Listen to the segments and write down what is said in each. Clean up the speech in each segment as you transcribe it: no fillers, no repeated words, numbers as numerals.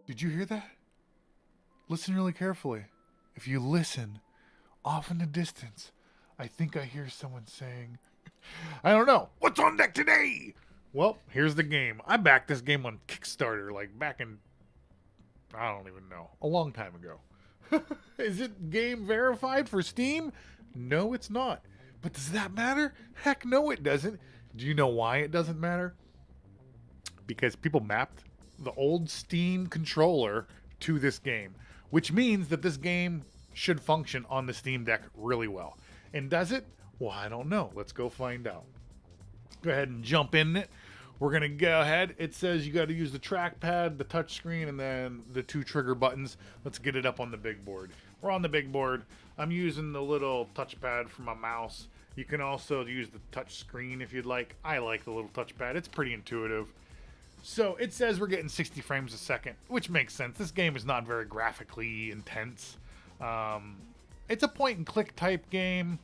Did you hear that? Listen really carefully. If you listen off in the distance, I think I hear someone saying, I don't know, what's on deck today? Well, here's the game. I backed this game on Kickstarter, like back in, I don't even know, a long time ago. Is it game verified for Steam? No, it's not. But does that matter? Heck no, it doesn't. Do you know why it doesn't matter? Because people mapped the old Steam controller to this game, which means that this game should function on the Steam Deck really well. And does it? Well, I don't know. Let's go find out. Go ahead and jump in it. We're going to go ahead. It says you got to use the trackpad, the touch screen, and then the 2 trigger buttons. Let's get it up on the big board. We're on the big board. I'm using the little touchpad for my mouse. You can also use the touch screen if you'd like. I like the little touchpad. It's pretty intuitive. So it says we're getting 60 frames a second, which makes sense. This game is not very graphically intense. It's a point and click type game.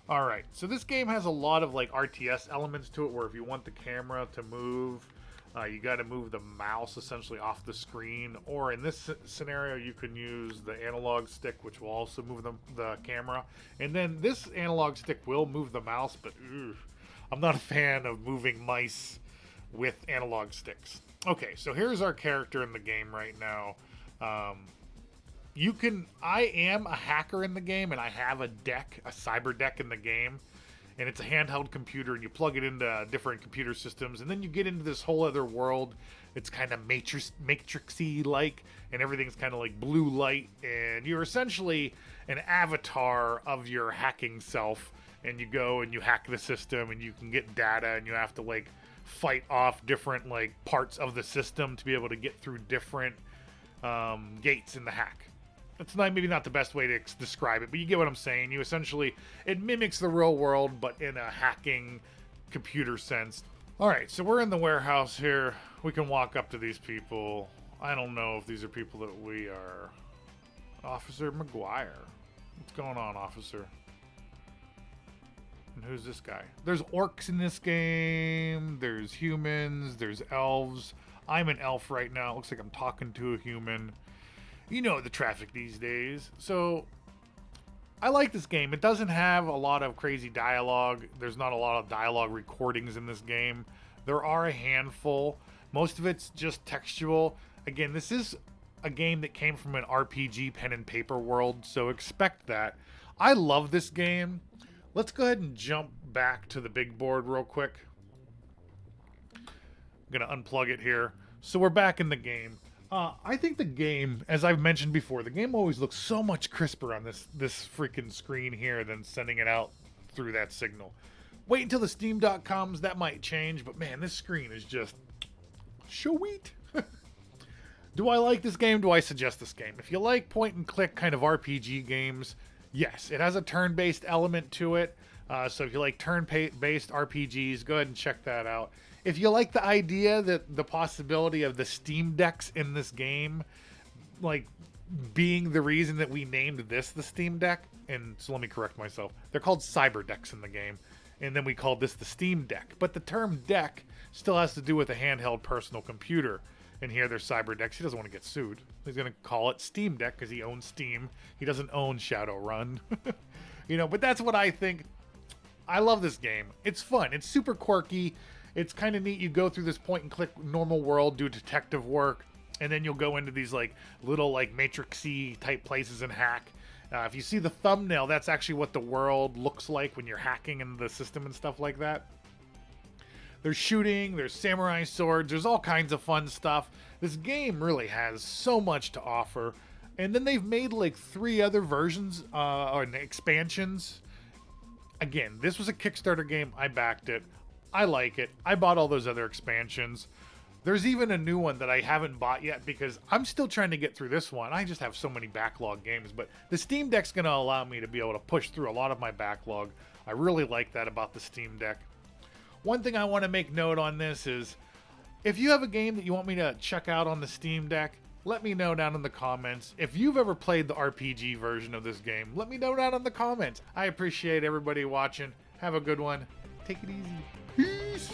All right, so this game has a lot of like RTS elements to it, where if you want the camera to move, you got to move the mouse essentially off the screen. Or in this scenario, you can use the analog stick, which will also move the camera. And then this analog stick will move the mouse, but I'm not a fan of moving mice with analog sticks. Okay, so here's our character in the game right now. I am a hacker in the game, and I have a deck, a cyber deck in the game, and it's a handheld computer, and you plug it into different computer systems, and then you get into this whole other world. It's kind of matrixy like, and everything's kind of like blue light, and you're essentially an avatar of your hacking self, and you go and you hack the system, and you can get data, and you have to like fight off different like parts of the system to be able to get through different gates in the hack. It's maybe not the best way to describe it, but you get what I'm saying. You essentially, it mimics the real world, but in a hacking computer sense. All right, so we're in the warehouse here. We can walk up to these people. I don't know if these are people that we are. Officer McGuire. What's going on, officer? And who's this guy? There's orcs in this game. There's humans. There's elves. I'm an elf right now. It looks like I'm talking to a human. You know the traffic these days. So I like this game. It doesn't have a lot of crazy dialogue. There's not a lot of dialogue recordings in this game. There are a handful. Most of it's just textual. Again, this is a game that came from an RPG pen and paper world, so expect that. I love this game. Let's go ahead and jump back to the big board real quick. I'm going to unplug it here. So we're back in the game. I think the game, as I've mentioned before, the game always looks so much crisper on this freaking screen here than sending it out through that signal. Wait until the Steam Deck comes, that might change, but man, this screen is just sweet. Do I like this game? Do I suggest this game? If you like point and click kind of RPG games, yes, it has a turn-based element to it. So if you like turn-based RPGs, go ahead and check that out. If you like the idea that the possibility of the Steam Decks in this game, like being the reason that we named this the Steam Deck, and so let me correct myself, they're called cyber decks in the game, and then we called this the Steam Deck. But the term deck still has to do with a handheld personal computer. And here they're cyber decks. He doesn't want to get sued. He's going to call it Steam Deck because he owns Steam. He doesn't own ShadowRun. But that's what I think. I love this game. It's fun. It's super quirky. It's kind of neat. You go through this point and click normal world, do detective work, and then you'll go into these like little like matrixy type places and hack. If you see the thumbnail, that's actually what the world looks like when you're hacking in the system and stuff like that. There's shooting, there's samurai swords, there's all kinds of fun stuff. This game really has so much to offer. And then they've made like 3 other versions or expansions. Again, this was a Kickstarter game. I backed it. I like it. I bought all those other expansions. There's even a new one that I haven't bought yet because I'm still trying to get through this one. I just have so many backlog games, but the Steam Deck's going to allow me to be able to push through a lot of my backlog. I really like that about the Steam Deck. One thing I want to make note on this is if you have a game that you want me to check out on the Steam Deck, let me know down in the comments. If you've ever played the RPG version of this game, let me know down in the comments. I appreciate everybody watching. Have a good one. Take it easy. Peace.